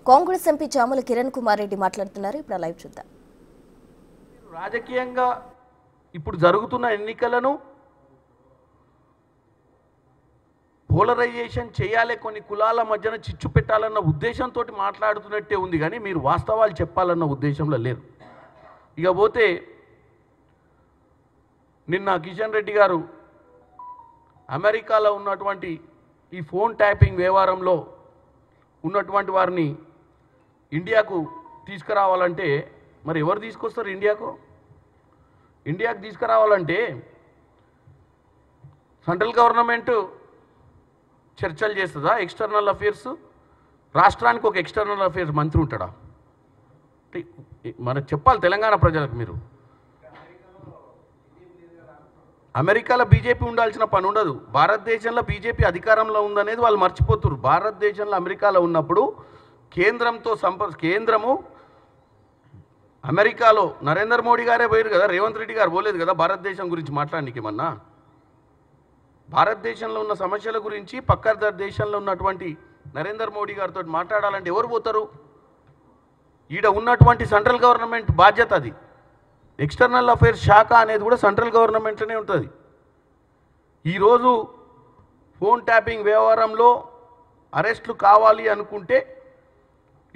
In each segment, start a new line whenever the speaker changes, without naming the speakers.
Congress MP Chamala Kiran Kumar Reddy మాట్లాడుతున్నారు. ఇప్పుడు live చూద్దాం.
రాజకీయంగా ఇప్పుడు జరుగుతున్న ఎన్నికలను పోలరైజేషన్ చేయాలి, కొన్ని కులాల మధ్యన చిచ్చు పెట్టాలన్న ఉద్దేశంతో మాట్లాడుతున్నట్టే ఉంది, కానీ మీరు వాస్తవాలు చెప్పాలన్న ఉద్దేశంలో లేరు. ఇక పోతే నిన్న కిషన్ రెడ్డి గారు అమెరికాలో ఉన్నటువంటి ఈ ఫోన్ ట్యాపింగ్ వ్యవహారంలో ఉన్నటువంటి వారిని ఇండియాకు తీసుకురావాలంటే మరి ఎవరు తీసుకొస్తారు? ఇండియాకు తీసుకురావాలంటే సెంట్రల్ గవర్నమెంట్ చర్చలు చేస్తుందా? ఎక్స్టర్నల్ అఫేర్స్ రాష్ట్రానికి ఒక ఎక్స్టర్నల్ అఫేర్స్ మంత్రి ఉంటాడా? మనకు చెప్పాలి తెలంగాణ ప్రజలకు. మీరు అమెరికాలో బీజేపీ ఉండాల్సిన పని ఉండదు. భారతదేశంలో బీజేపీ అధికారంలో ఉందనేది వాళ్ళు మర్చిపోతున్నారు. భారతదేశంలో అమెరికాలో ఉన్నప్పుడు కేంద్రము అమెరికాలో నరేంద్ర మోడీ గారే పోయారు కదా, రేవంత్ రెడ్డి గారు పోలేదు కదా భారతదేశం గురించి మాట్లాడడానికి. ఏమన్నా భారతదేశంలో ఉన్న సమస్యల గురించి పక్క దేశంలో ఉన్నటువంటి నరేంద్ర మోడీ గారితో మాట్లాడాలంటే ఎవరు పోతారు? ఈడ ఉన్నటువంటి సెంట్రల్ గవర్నమెంట్ బాధ్యత అది. ఎక్స్టర్నల్ అఫేర్స్ శాఖ అనేది కూడా సెంట్రల్ గవర్నమెంట్లోనే ఉంటుంది. ఈరోజు ఫోన్ ట్యాపింగ్ వ్యవహారంలో అరెస్టులు కావాలి అనుకుంటే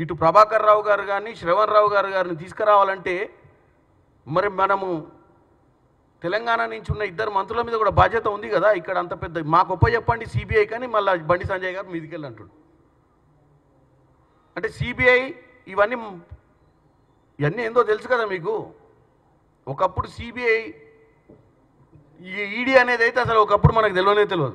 ఇటు ప్రభాకర్ రావు గారు కానీ శ్రవణ్ రావు గారిని తీసుకురావాలంటే మరి మనము తెలంగాణ నుంచి ఉన్న ఇద్దరు మంత్రుల మీద కూడా బాధ్యత ఉంది కదా. ఇక్కడ అంత పెద్ద మాకు ఒప్ప చెప్పండి సిబిఐ, కానీ మళ్ళీ బండి సంజయ్ గారు మీదికి వెళ్ళి అంటాడు. అంటే సిబిఐ ఇవన్నీ ఏందో తెలుసు కదా మీకు. ఒకప్పుడు సిబిఐ ఈడీ అనేది అయితే అసలు ఒకప్పుడు మనకు తెలియదు.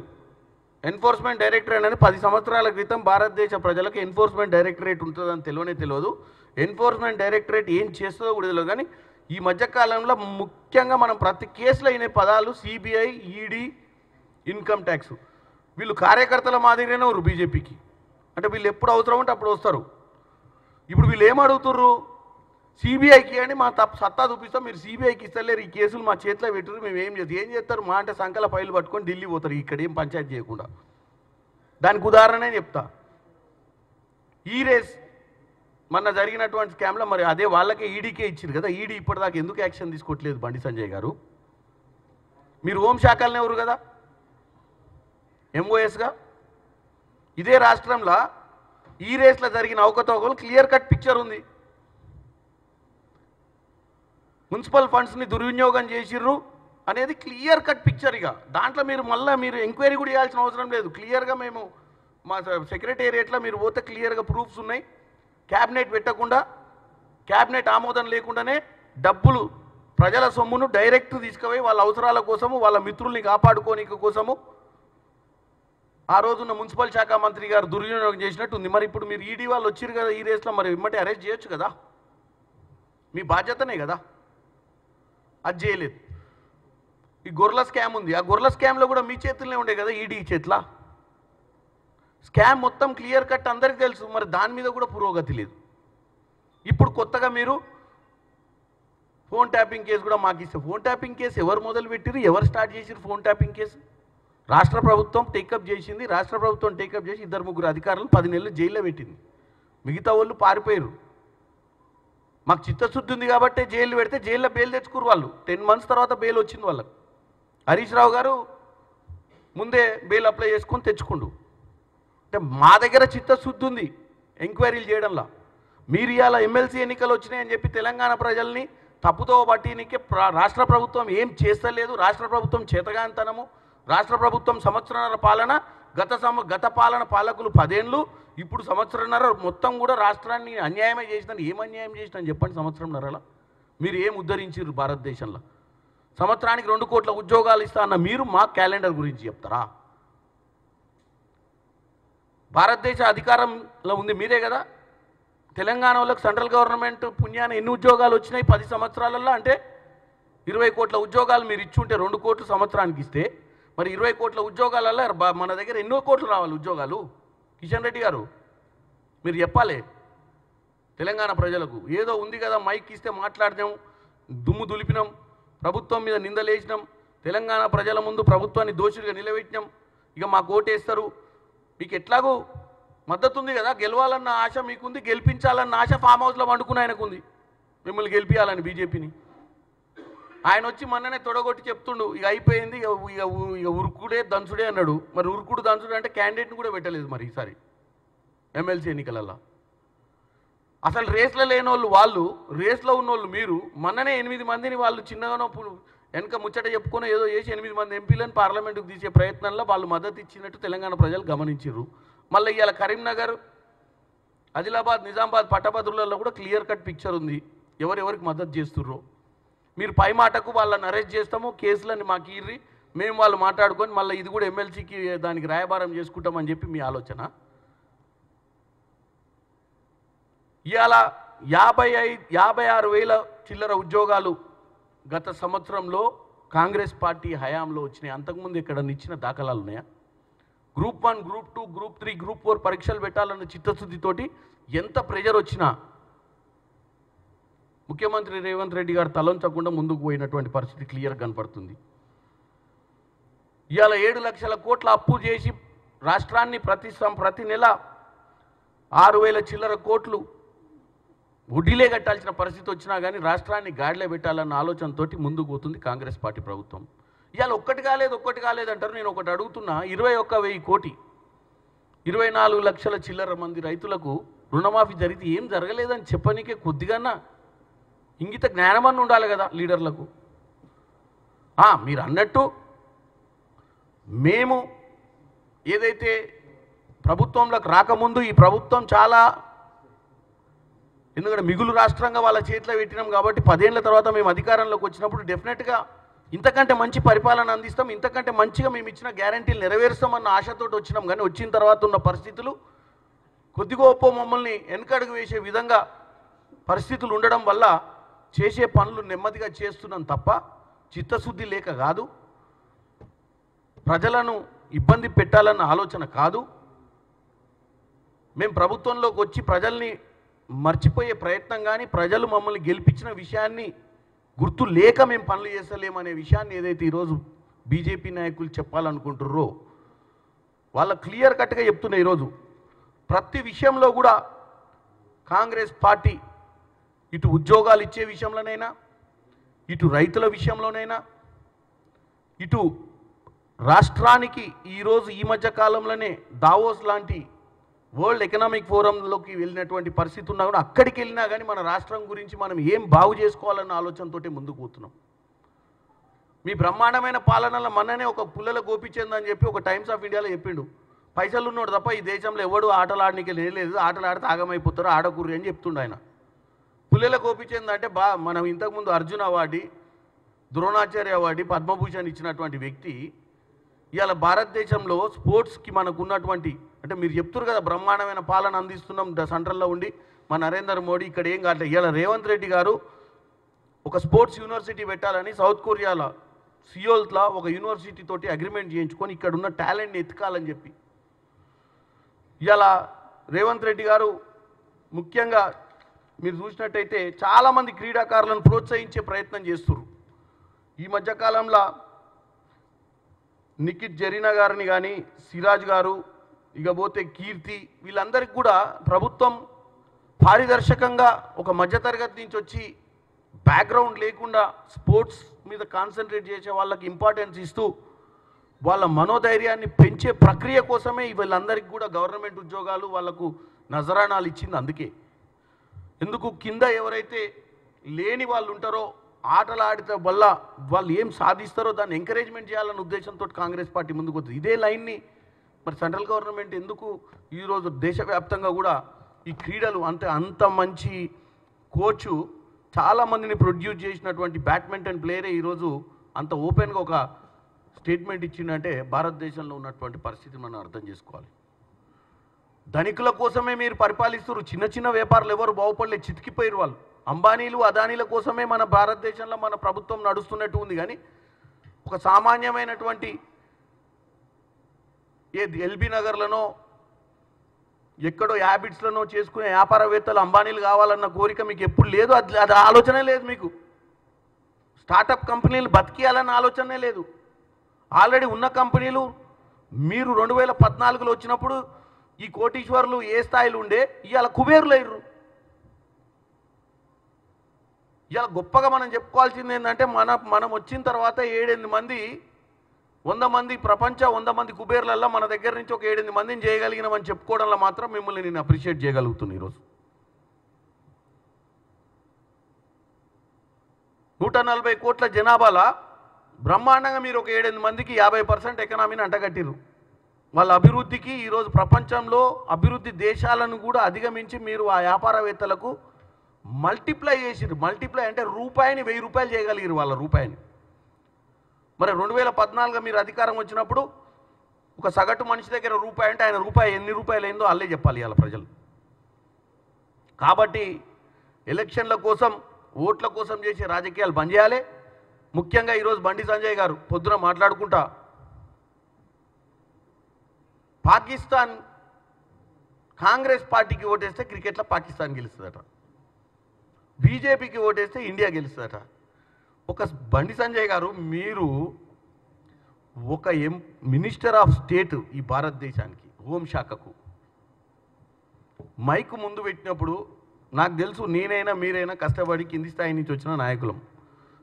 ఎన్ఫోర్స్మెంట్ డైరెక్టరేట్ అనేది 10 సంవత్సరాల క్రితం భారతదేశ ప్రజలకు ఎన్ఫోర్స్మెంట్ డైరెక్టరేట్ ఉంటుందని తెలియదు. ఎన్ఫోర్స్మెంట్ డైరెక్టరేట్ ఏం చేస్తుందో కూడా తెలియదు. కానీ ఈ మధ్యకాలంలో ముఖ్యంగా మనం ప్రతి కేసులో అయిన పదాలు సిబిఐ, ఈడీ, ఇన్కమ్ ట్యాక్స్. వీళ్ళు కార్యకర్తల మాదిరిగానే ఉన్నారు బీజేపీకి. అంటే వీళ్ళు ఎప్పుడు అవసరం ఉంటే అప్పుడు వస్తారు. ఇప్పుడు వీళ్ళు ఏం అడుగుతుర్రు? సిబిఐకి అని మా సత్తా చూపిస్తాం, మీరు సిబిఐకి ఇస్తలేరు, ఈ కేసులు మా చేతిలో పెట్టురు, మేము ఏం చేస్తారు? మా అంటే సంకల ఫైలు పట్టుకొని ఢిల్లీ పోతారు, ఇక్కడ ఏం పంచాయతీ చేయకుండా. దానికి ఉదాహరణే చెప్తా. ఈ రేస్ మొన్న జరిగినటువంటి స్కామ్లో మరి అదే వాళ్ళకే ఈడీకే ఇచ్చారు కదా. ఈడీ ఇప్పటిదాకా ఎందుకు యాక్షన్ తీసుకోవట్లేదు బండి సంజయ్ గారు? మీరు హోంశాఖలనే ఎవరు కదా ఎంఓఎస్గా. ఇదే రాష్ట్రంలో ఈ రేస్లో జరిగిన అవకతవకలు క్లియర్ కట్ పిక్చర్ ఉంది. మున్సిపల్ ఫండ్స్ని దుర్వినియోగం చేసిర్రు అనేది క్లియర్ కట్ పిక్చర్. ఇక దాంట్లో మీరు ఎంక్వైరీ కూడా చేయాల్సిన అవసరం లేదు. క్లియర్గా మేము మా సెక్రటేరియట్లో మీరు పోతే క్లియర్గా ప్రూఫ్స్ ఉన్నాయి. క్యాబినెట్ పెట్టకుండా, క్యాబినెట్ ఆమోదం లేకుండానే డబ్బులు ప్రజల సొమ్మును డైరెక్ట్ తీసుకుపోయి వాళ్ళ అవసరాల కోసము, వాళ్ళ మిత్రుల్ని కాపాడుకోనిక కోసము ఆ రోజున్న మున్సిపల్ శాఖ మంత్రి గారు దుర్వినియోగం చేసినట్టు ఉంది. మరి ఇప్పుడు మీరు ఈడీ వాళ్ళు వచ్చారు కదా ఈ రేస్లో, మరి ఇమ్మటే అరెస్ట్ చేయొచ్చు కదా, మీ బాధ్యతనే కదా. అది చేయలేదు. ఈ గొర్రెల స్కామ్ ఉంది, ఆ గొర్రెల స్కామ్లో కూడా మీ చేతుల్లోనే ఉండే కదా, ఈడీ చేతిలో. స్కామ్ మొత్తం క్లియర్ కట్ అందరికీ తెలుసు. మరి దాని మీద కూడా పురోగతి లేదు. ఇప్పుడు కొత్తగా మీరు ఫోన్ ట్యాపింగ్ కేసు కూడా మాకు ఇస్తే, ఫోన్ ట్యాపింగ్ కేసు ఎవరు మొదలు పెట్టిరు, ఎవరు స్టార్ట్ చేసిరు? ఫోన్ ట్యాపింగ్ కేసు రాష్ట్ర ప్రభుత్వం టేకప్ చేసింది. రాష్ట్ర ప్రభుత్వం టేకప్ చేసి 2-3 అధికారులు 10 నెలలు జైల్లో పెట్టింది. మిగతా వాళ్ళు పారిపోయారు. మాకు చిత్తశుద్ధి ఉంది కాబట్టి జైలు పెడితే జైల్లో బెయిల్ తెచ్చుకురు వాళ్ళు. 10 మంత్స్ తర్వాత బెయిల్ వచ్చింది వాళ్ళకు. హరీష్ రావు గారు ముందే బెయిల్ అప్లై చేసుకొని తెచ్చుకుండు. అంటే మా దగ్గర చిత్తశుద్ధి ఉంది ఎంక్వైరీలు చేయడంలో. మీరు ఇవాళ ఎమ్మెల్సీ ఎన్నికలు వచ్చినాయని చెప్పి తెలంగాణ ప్రజల్ని తప్పుతో పట్టినకే రాష్ట్ర ప్రభుత్వం ఏం చేస్తలేదు. రాష్ట్ర ప్రభుత్వం చేతగాంతనము, రాష్ట్ర ప్రభుత్వం సంవత్సరాల పాలన, గత పాలకులు 10 ఏళ్ళు, ఇప్పుడు సంవత్సరంన్నర మొత్తం కూడా రాష్ట్రాన్ని అన్యాయమే చేసినాను. ఏం అన్యాయం చేసినాను చెప్పండి? సంవత్సరంన్నరలా మీరు ఏం ఉద్ధరించారు భారతదేశంలో? సంవత్సరానికి 2 కోట్ల ఉద్యోగాలు ఇస్తా అన్న మీరు మా క్యాలెండర్ గురించి చెప్తారా? భారతదేశ అధికారంలో ఉంది మీరే కదా. తెలంగాణ వాళ్ళకి సెంట్రల్ గవర్నమెంట్ పుణ్యాన్ని ఎన్ని ఉద్యోగాలు వచ్చినాయి 10 సంవత్సరాలలో? అంటే 20 కోట్ల ఉద్యోగాలు మీరు ఇచ్చుంటే 2 కోట్లు సంవత్సరానికి ఇస్తే, మరి 20 కోట్ల ఉద్యోగాలలో మన దగ్గర ఎన్నో కోట్లు రావాలి ఉద్యోగాలు? కిషన్ రెడ్డి గారు మీరు చెప్పాలి తెలంగాణ ప్రజలకు. ఏదో ఉంది కదా మైక్ ఇస్తే మాట్లాడినాం, దుమ్ము దులిపినాం, ప్రభుత్వం మీద నిందలేసినాం, తెలంగాణ ప్రజల ముందు ప్రభుత్వాన్ని దోషులుగా నిలబెట్టినాం, ఇక మాకు ఓటేస్తారు, మీకు ఎట్లాగూ మద్దతు ఉంది కదా, గెలవాలన్న ఆశ మీకుంది, గెలిపించాలన్న ఆశ ఫామ్ హౌస్లో వండుకుని ఆయనకుంది మిమ్మల్ని గెలిపించాలని బీజేపీని. ఆయన వచ్చి మొన్ననే తొడగొట్టి చెప్తుండు ఇక అయిపోయింది, ఇక ఉరుకుడే దంచుడే అన్నాడు. మరి ఉరుకుడు దంచుడే అంటే క్యాండిడేట్ని కూడా పెట్టలేదు మరి ఈసారి ఎమ్మెల్సీ ఎన్నికలలో. అసలు రేస్లో లేని వాళ్ళు రేస్లో ఉన్నోళ్ళు మీరు. మొన్ననే 8 మందిని వాళ్ళు చిన్నగానో వెనక ముచ్చట చెప్పుకొని ఏదో చేసి 8 మంది ఎంపీలను పార్లమెంటుకు తీసే ప్రయత్నంలో వాళ్ళు మద్దతు ఇచ్చినట్టు తెలంగాణ ప్రజలు గమనించారు. మళ్ళీ ఇవాళ కరీంనగర్, ఆదిలాబాద్, నిజామాబాద్ పట్టభద్రులలో కూడా క్లియర్ కట్ పిక్చర్ ఉంది ఎవరెవరికి మద్దతు చేస్తుర్రో. మీరు పై మాటకు వాళ్ళని అరెస్ట్ చేస్తాము, కేసులని మాకు ఇర్రి, మేము వాళ్ళు మాట్లాడుకొని మళ్ళీ ఇది కూడా ఎమ్మెల్సీకి దానికి రాయబారం చేసుకుంటామని చెప్పి మీ ఆలోచన. ఇవాళ 56,000 చిల్లర ఉద్యోగాలు గత సంవత్సరంలో కాంగ్రెస్ పార్టీ హయాంలో వచ్చినాయి. అంతకుముందు ఇక్కడ ఇచ్చిన దాఖలాలు ఉన్నాయా? గ్రూప్ 1, గ్రూప్ 2, గ్రూప్ 3, గ్రూప్ 4 పరీక్షలు పెట్టాలన్న చిత్తశుద్ధితోటి ఎంత ప్రెజర్ వచ్చినా ముఖ్యమంత్రి రేవంత్ రెడ్డి గారు తలంచకుండా ముందుకు పోయినటువంటి పరిస్థితి క్లియర్గా కనపడుతుంది. ఇవాళ 7 లక్షల కోట్ల అప్పు చేసి రాష్ట్రాన్ని ప్రతి నెల 6,000 చిల్లర కోట్లు వడ్డీలే కట్టాల్సిన పరిస్థితి వచ్చినా కానీ రాష్ట్రాన్ని గాడిలో పెట్టాలన్న ఆలోచనతో ముందుకు పోతుంది కాంగ్రెస్ పార్టీ ప్రభుత్వం. ఇవాళ ఒక్కటి కాలేదు అంటారు. నేను ఒకటి అడుగుతున్నా, 21,000 కోటి 24 లక్షల చిల్లర మంది రైతులకు రుణమాఫీ జరిగితే ఏం జరగలేదని చెప్పనీకే కొద్దిగా ఇంగిత జ్ఞానమన్న ఉండాలి కదా లీడర్లకు. మీరు అన్నట్టు మేము ఏదైతే ప్రభుత్వంలోకి రాకముందు ఈ ప్రభుత్వం చాలా, ఎందుకంటే మిగులు రాష్ట్రంగా వాళ్ళ చేతిలో పెట్టినాం కాబట్టి 10 ఏళ్ల తర్వాత మేము అధికారంలోకి వచ్చినప్పుడు డెఫినెట్గా ఇంతకంటే మంచి పరిపాలన అందిస్తాం, ఇంతకంటే మంచిగా మేము ఇచ్చిన గ్యారంటీలు నెరవేరుస్తామన్న ఆశతో వచ్చినాం. కానీ వచ్చిన తర్వాత ఉన్న పరిస్థితులు కొద్దిగా మమ్మల్ని వెనకడుగు వేసే విధంగా పరిస్థితులు ఉండడం వల్ల చేసే పనులు నెమ్మదిగా చేస్తున్నాం తప్ప చిత్తశుద్ధి లేక కాదు, ప్రజలను ఇబ్బంది పెట్టాలన్న ఆలోచన కాదు. మేము ప్రభుత్వంలోకి వచ్చి ప్రజల్ని మర్చిపోయే ప్రయత్నం కానీ, ప్రజలు మమ్మల్ని గెలిపించిన విషయాన్ని గుర్తు లేక మేము పనులు చేస్తలేమనే విషయాన్ని ఏదైతే ఈరోజు బీజేపీ నాయకులు చెప్పాలనుకుంటుర్రో వాళ్ళ క్లియర్ కట్గా చెప్తున్నా. ఈరోజు ప్రతి విషయంలో కూడా కాంగ్రెస్ పార్టీ ఇటు ఉద్యోగాలు ఇచ్చే విషయంలోనైనా, ఇటు రైతుల విషయంలోనైనా, ఇటు రాష్ట్రానికి ఈరోజు ఈ మధ్య కాలంలోనే దావోస్ లాంటి వరల్డ్ ఎకనామిక్ ఫోరంలోకి వెళ్ళినటువంటి పరిస్థితి ఉన్నా కూడా అక్కడికి వెళ్ళినా కానీ మన రాష్ట్రం గురించి మనం ఏం బాగు చేసుకోవాలన్న ఆలోచనతోటే ముందుకు పోతున్నాం. మీ బ్రహ్మాండమైన పాలనలో మొన్ననే ఒక పుల్లల గోపిచంద్ అని చెప్పి ఒక టైమ్స్ ఆఫ్ ఇండియాలో చెప్పిండు, పైసలు ఉన్నాడు తప్ప ఈ దేశంలో ఎవడు ఆటలు ఆడడానికి లేదు, ఆటలు ఆడితే ఆగమైపోతారు, ఆడకూర్రి అని చెప్తుండు ఆయన. పుల్లల గోపిచంద్ అంటే మనం ఇంతకుముందు అర్జున్ అవార్డు, ద్రోణాచార్య అవార్డు, పద్మభూషణ్ ఇచ్చినటువంటి వ్యక్తి ఇవాళ భారతదేశంలో స్పోర్ట్స్కి మనకు ఉన్నటువంటి, అంటే మీరు చెప్తున్నారు కదా బ్రహ్మాండమైన పాలన అందిస్తున్నాం సెంట్రల్లో ఉండి మా నరేంద్ర మోడీ ఇక్కడ ఏం కాదు. ఇవాళ రేవంత్ రెడ్డి గారు ఒక స్పోర్ట్స్ యూనివర్సిటీ పెట్టాలని సౌత్ కొరియాలో సియోల్తో ఒక యూనివర్సిటీ తోటి అగ్రిమెంట్ చేయించుకొని ఇక్కడ ఉన్న టాలెంట్ని ఎత్తుకాలని చెప్పి ఇవాళ రేవంత్ రెడ్డి గారు ముఖ్యంగా మీరు చూసినట్టయితే చాలామంది క్రీడాకారులను ప్రోత్సహించే ప్రయత్నం చేస్తున్నారు. ఈ మధ్యకాలంలో నిఖిత్ జరీనా గారిని కానీ, సిరాజ్ గారు, ఇకపోతే కీర్తి, వీళ్ళందరికీ కూడా ప్రభుత్వం పారదర్శకంగా ఒక మధ్యతరగతి నుంచి వచ్చి బ్యాక్గ్రౌండ్ లేకుండా స్పోర్ట్స్ మీద కాన్సన్ట్రేట్ చేసే వాళ్ళకి ఇంపార్టెన్స్ ఇస్తూ వాళ్ళ మనోధైర్యాన్ని పెంచే ప్రక్రియ కోసమే వీళ్ళందరికీ కూడా గవర్నమెంట్ ఉద్యోగాలు వాళ్ళకు నజరానాలు ఇచ్చింది. అందుకే ఎందుకు కింద ఎవరైతే లేని వాళ్ళు ఉంటారో ఆటలు ఆడితే వల్ల వాళ్ళు ఏం సాధిస్తారో దాన్ని ఎంకరేజ్మెంట్ చేయాలన్న ఉద్దేశంతో కాంగ్రెస్ పార్టీ ముందుకు వస్తుంది. ఇదే లైన్ని మరి సెంట్రల్ గవర్నమెంట్ ఎందుకు ఈరోజు దేశవ్యాప్తంగా కూడా ఈ క్రీడలు అంత మంచి కోచు చాలామందిని ప్రొడ్యూస్ చేసినటువంటి బ్యాడ్మింటన్ ప్లేయరే ఈరోజు అంత ఓపెన్గా ఒక స్టేట్మెంట్ ఇచ్చిందంటే భారతదేశంలో ఉన్నటువంటి పరిస్థితిని మనం అర్థం చేసుకోవాలి. ధనికుల కోసమే మీరు పరిపాలిస్తున్నారు, చిన్న చిన్న వ్యాపారులు ఎవరు బాగుపడలే, చితికిపోయారు వాళ్ళు. అంబానీలు, అదానీల కోసమే మన భారతదేశంలో మన ప్రభుత్వం నడుస్తున్నట్టు ఉంది. కానీ ఒక సామాన్యమైనటువంటి ఎల్బీ నగర్లోనో ఎక్కడో హ్యాబిట్స్లోనో చేసుకునే వ్యాపారవేత్తలు అంబానీలు కావాలన్న కోరిక మీకు ఎప్పుడు లేదు, అది ఆలోచనే లేదు. మీకు స్టార్టప్ కంపెనీలు బతికేయాలన్న ఆలోచనే లేదు. ఆల్రెడీ ఉన్న కంపెనీలు మీరు 2014లో వచ్చినప్పుడు ఈ కోటీశ్వరులు ఏ స్థాయిలో ఉండే ఇవాళ కుబేరులు అయ్యారు. ఇవాళ గొప్పగా మనం చెప్పుకోవాల్సింది ఏంటంటే మనం వచ్చిన తర్వాత 7-8 మంది 100 మంది ప్రపంచ 100 మంది కుబేర్లల్లో మన దగ్గర నుంచి ఒక 7-8 మందిని చేయగలిగినామని చెప్పుకోవడంలో మాత్రం మిమ్మల్ని నేను అప్రిషియేట్ చేయగలుగుతున్నాను. ఈరోజు 140 కోట్ల జనాభాలో బ్రహ్మాండంగా మీరు ఒక 7-8 మందికి 50% ఎకనామీని అంటగట్టిరు. వాళ్ళ అభివృద్ధికి ఈరోజు ప్రపంచంలో అభివృద్ధి దేశాలను కూడా అధిగమించి మీరు ఆ వ్యాపారవేత్తలకు మల్టిప్లై చేసిరు. మల్టిప్లై అంటే రూపాయిని 1000 రూపాయలు చేయగలిగారు వాళ్ళ రూపాయిని. మరి 2014 మీరు అధికారం వచ్చినప్పుడు ఒక సగటు మనిషి దగ్గర రూపాయి అంటే ఆయన రూపాయి ఎన్ని రూపాయలు అయిందో అల్లే చెప్పాలి ఇవాళ ప్రజలు. కాబట్టి ఎలక్షన్ల కోసం ఓట్ల కోసం చేసే రాజకీయాలు బంద్ చేయాలి. ముఖ్యంగా ఈరోజు బండి సంజయ్ గారు పొద్దున మాట్లాడుకుంటా పాకిస్తాన్ కాంగ్రెస్ పార్టీకి ఓటేస్తే క్రికెట్లో పాకిస్తాన్ గెలుస్తుందట, బీజేపీకి ఓటేస్తే ఇండియా గెలుస్తుందట. ఒక బండి సంజయ్ గారు మీరు ఒక మినిస్టర్ ఆఫ్ స్టేట్ ఈ భారతదేశానికి హోంశాఖకు మైకు ముందు పెట్టినప్పుడు నాకు తెలుసు నేనైనా మీరైనా కష్టపడి కింది స్థాయి నుంచి వచ్చిన నాయకులం.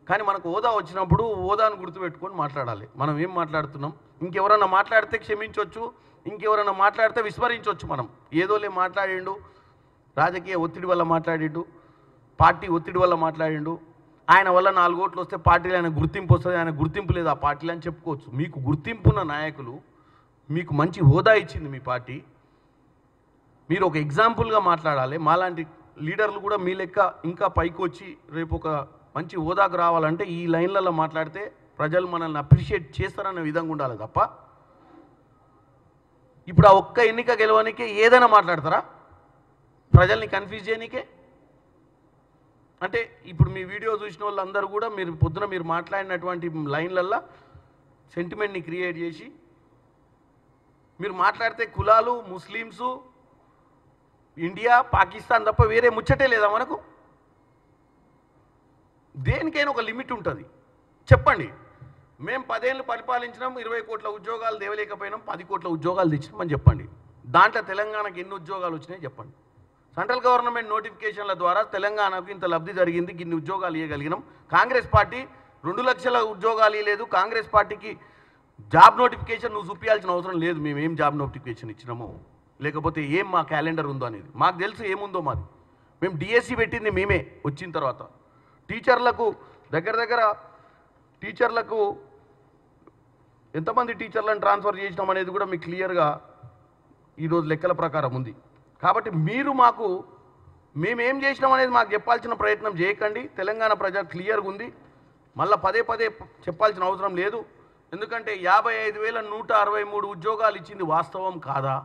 కానీ మనకు హోదా వచ్చినప్పుడు హోదాను గుర్తుపెట్టుకొని మాట్లాడాలి. మనం ఏం మాట్లాడుతున్నాం, ఇంకెవరన్నా మాట్లాడితే క్షమించవచ్చు, ఇంకెవరన్నా మాట్లాడితే విస్మరించవచ్చు. మనం ఏదోలే మాట్లాడిండు, రాజకీయ ఒత్తిడి వల్ల మాట్లాడిండు, పార్టీ ఒత్తిడి వల్ల మాట్లాడిండు, ఆయన వల్ల 4 ఓట్లు వస్తే పార్టీలో ఆయన గుర్తింపు వస్తుంది, ఆయన గుర్తింపు లేదు ఆ పార్టీలో అని చెప్పుకోవచ్చు. మీకు గుర్తింపున్న నాయకులు, మీకు మంచి హోదా ఇచ్చింది మీ పార్టీ, మీరు ఒక ఎగ్జాంపుల్గా మాట్లాడాలి. మాలాంటి లీడర్లు కూడా మీ లెక్క ఇంకా పైకి వచ్చి రేపు ఒక మంచి హోదాకు రావాలంటే ఈ లైన్లలో మాట్లాడితే ప్రజలు మనల్ని అప్రిషియేట్ చేస్తారనే విధంగా ఉండాలి తప్ప ఇప్పుడు ఆ ఒక్క ఎన్నిక గెలవనికే ఏదైనా మాట్లాడతారా? ప్రజల్ని కన్ఫ్యూజ్ చేయనికే? అంటే ఇప్పుడు మీ వీడియో చూసిన వాళ్ళందరూ కూడా మీరు పొద్దున మీరు మాట్లాడినటువంటి లైన్లల్లో సెంటిమెంట్ని క్రియేట్ చేసి మీరు మాట్లాడితే కులాలు, ముస్లిమ్సు, ఇండియా, పాకిస్తాన్ తప్ప వేరే ముచ్చటే లేదా మనకు? దేనికైనా ఒక లిమిట్ ఉంటుంది. చెప్పండి, మేము 10 ఏళ్ళు పరిపాలించినాం, 20 కోట్ల ఉద్యోగాలు దేవలేకపోయినాం, 10 కోట్ల ఉద్యోగాలు తెచ్చినామని చెప్పండి. దాంట్లో తెలంగాణకు ఎన్ని ఉద్యోగాలు వచ్చినాయి చెప్పండి. సెంట్రల్ గవర్నమెంట్ నోటిఫికేషన్ల ద్వారా తెలంగాణకు ఇంత లబ్ధి జరిగింది, ఇన్ని ఉద్యోగాలు ఇవ్వగలిగినాం. కాంగ్రెస్ పార్టీ 2 లక్షల ఉద్యోగాలు ఇవ్వలేదు. కాంగ్రెస్ పార్టీకి జాబ్ నోటిఫికేషన్ నువ్వు చూపించాల్సిన అవసరం లేదు. మేము ఏం జాబ్ నోటిఫికేషన్ ఇచ్చినామో లేకపోతే ఏం మా క్యాలెండర్ ఉందో అనేది మాకు తెలుసు ఏముందో మాది. మేము డిఎస్సి పెట్టింది మేమే వచ్చిన తర్వాత. టీచర్లకు దగ్గర టీచర్లకు ఎంతమంది టీచర్లను ట్రాన్స్ఫర్ చేసినాం అనేది కూడా మీకు క్లియర్గా ఈరోజు లెక్కల ప్రకారం ఉంది. కాబట్టి మీరు మేమేం చేసినాం అనేది మాకు చెప్పాల్సిన ప్రయత్నం చేయకండి. తెలంగాణ ప్రజలు క్లియర్గా ఉంది, మళ్ళీ పదే చెప్పాల్సిన అవసరం లేదు. ఎందుకంటే 55,163 ఉద్యోగాలు ఇచ్చింది వాస్తవం కాదా?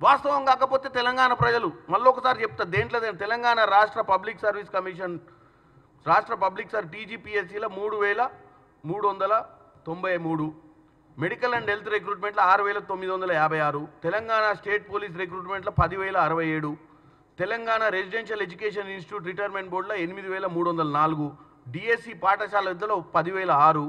వాస్తవం కాకపోతే తెలంగాణ ప్రజలు మళ్ళొకసారి చెప్తా, దేంట్లో తెలంగాణ రాష్ట్ర పబ్లిక్ సర్వీస్ కమిషన్ రాష్ట్ర పబ్లిక్ టీజీపీఎస్సీలో 3,393, మెడికల్ అండ్ హెల్త్ రిక్రూట్మెంట్లో 6,956, తెలంగాణ స్టేట్ పోలీస్ రిక్రూట్మెంట్లో 10,067, Telangana residential education institute retirement బోర్డులో 8,304, డిఎస్సి పాఠశాల విద్యలో 10,006,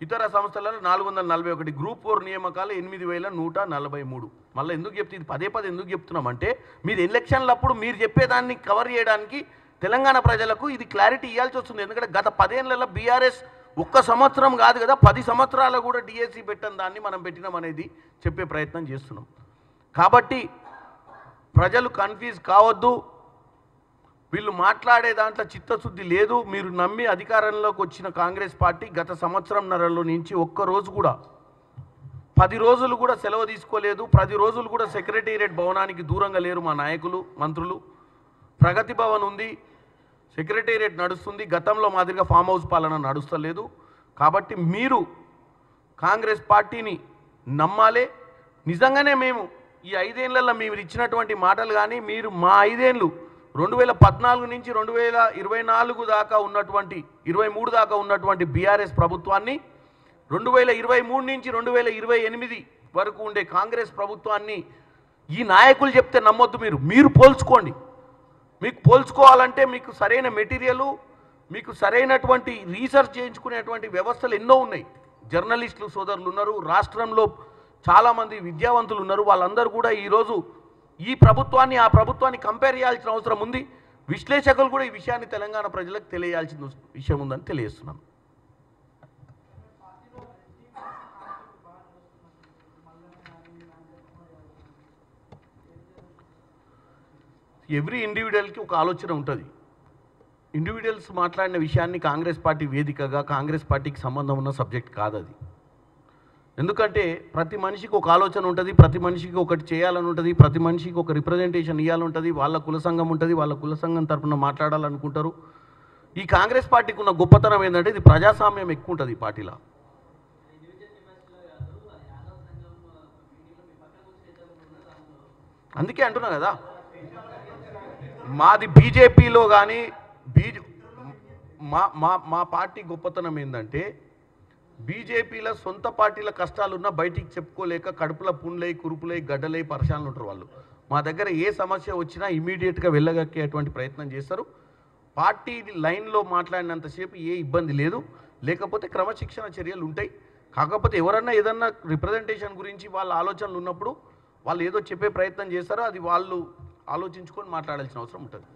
ఇతర సంస్థలలో 441, గ్రూప్ 4 నియామకాలు 8,143. మళ్ళీ ఎందుకు చెప్తే ఇది పదే ఎందుకు చెప్తున్నామంటే మీరు ఎలక్షన్లప్పుడు మీరు చెప్పేదాన్ని కవర్ చేయడానికి తెలంగాణ ప్రజలకు ఇది క్లారిటీ ఇవ్వాల్సి వస్తుంది. ఎందుకంటే గత 10 ఏళ్లలో బీఆర్ఎస్ 1 సంవత్సరం కాదు కదా 10 సంవత్సరాలు కూడా డిఎస్సి పెట్టని దాన్ని మనం పెట్టినామనేది చెప్పే ప్రయత్నం చేస్తున్నాం. కాబట్టి ప్రజలు కన్ఫ్యూజ్ కావద్దు. వీళ్ళు మాట్లాడే దాంట్లో చిత్తశుద్ధి లేదు. మీరు నమ్మి అధికారంలోకి వచ్చిన కాంగ్రెస్ పార్టీ గత సంవత్సరంన్నరలో నుంచి ఒక్కరోజు కూడా 10 రోజులు కూడా సెలవు తీసుకోలేదు. 10 రోజులు కూడా సెక్రటేరియట్ భవనానికి దూరంగా లేరు మా నాయకులు, మంత్రులు. ప్రగతి భవన్ ఉంది, సెక్రటేరియట్ నడుస్తుంది. గతంలో మాదిరిగా ఫామ్ హౌస్ పాలన నడుస్తలేదు. కాబట్టి మీరు కాంగ్రెస్ పార్టీని నమ్మాలే. నిజంగానే మేము ఈ 5 ఏళ్లలో మీరు ఇచ్చినటువంటి మాటలు కానీ మీరు మా 5 ఏళ్ళు 2014 నుంచి 2024 దాకా ఉన్నటువంటి 23 దాకా ఉన్నటువంటి బీఆర్ఎస్ ప్రభుత్వాన్ని 2023 నుంచి 2028 వరకు ఉండే కాంగ్రెస్ ప్రభుత్వాన్ని ఈ నాయకులు చెప్తే నమ్మొద్దు. మీరు పోల్చుకోండి. మీకు పోల్చుకోవాలంటే మీకు సరైన మెటీరియల్, మీకు సరైనటువంటి రీసెర్చ్ చేయించుకునేటువంటి వ్యవస్థలు ఎన్నో ఉన్నాయి. జర్నలిస్టులు సోదరులు ఉన్నారు. రాష్ట్రంలో చాలామంది విద్యావంతులు ఉన్నారు. వాళ్ళందరూ కూడా ఈరోజు ఈ ప్రభుత్వాన్ని ఆ ప్రభుత్వాన్ని కంపేర్ చేయాల్సిన అవసరం ఉంది. విశ్లేషకులు కూడా ఈ విషయాన్ని తెలంగాణ ప్రజలకు తెలియాల్సిన విషయం ఉందని తెలియజేస్తున్నాను. ఎవ్రీ ఇండివిజువల్కి ఒక ఆలోచన ఉంటుంది. ఇండివిజువల్స్ మాట్లాడిన విషయాన్ని కాంగ్రెస్ పార్టీ వేదికగా కాంగ్రెస్ పార్టీకి సంబంధం ఉన్న సబ్జెక్ట్ కాదు అది. ఎందుకంటే ప్రతి మనిషికి ఒక ఆలోచన ఉంటుంది, ప్రతి మనిషికి ఒకటి చేయాలని ఉంటుంది, ప్రతి మనిషికి ఒక రిప్రజెంటేషన్ ఇవ్వాలంటుంది, వాళ్ళ కుల సంఘం ఉంటుంది, వాళ్ళ కుల సంఘం తరఫున మాట్లాడాలనుకుంటారు. ఈ కాంగ్రెస్ పార్టీకి ఉన్న గొప్పతనం ఏంటంటే ఇది ప్రజాస్వామ్యం ఎక్కువ ఉంటుంది ఈ పార్టీలో. అందుకే అంటున్నా కదా, మాది బీజేపీలో కానీ మా పార్టీ గొప్పతనం ఏంటంటే బీజేపీలో సొంత పార్టీల కష్టాలున్నా బయటికి చెప్పుకోలేక కడుపుల పుండ్లై కురుపులై గడ్డలై పరిశాలను ఉంటారు వాళ్ళు. మా దగ్గర ఏ సమస్య వచ్చినా ఇమీడియట్గా వెళ్ళగక్కేటువంటి ప్రయత్నం చేస్తారు. పార్టీ లైన్లో మాట్లాడినంతసేపు ఏ ఇబ్బంది లేదు, లేకపోతే క్రమశిక్షణ చర్యలు ఉంటాయి. కాకపోతే ఎవరన్నా ఏదన్నా రిప్రజెంటేషన్ గురించి వాళ్ళ ఆలోచనలు ఉన్నప్పుడు వాళ్ళు ఏదో చెప్పే ప్రయత్నం చేస్తారో అది వాళ్ళు ఆలోచించుకొని మాట్లాడాల్సిన అవసరం ఉంటుంది.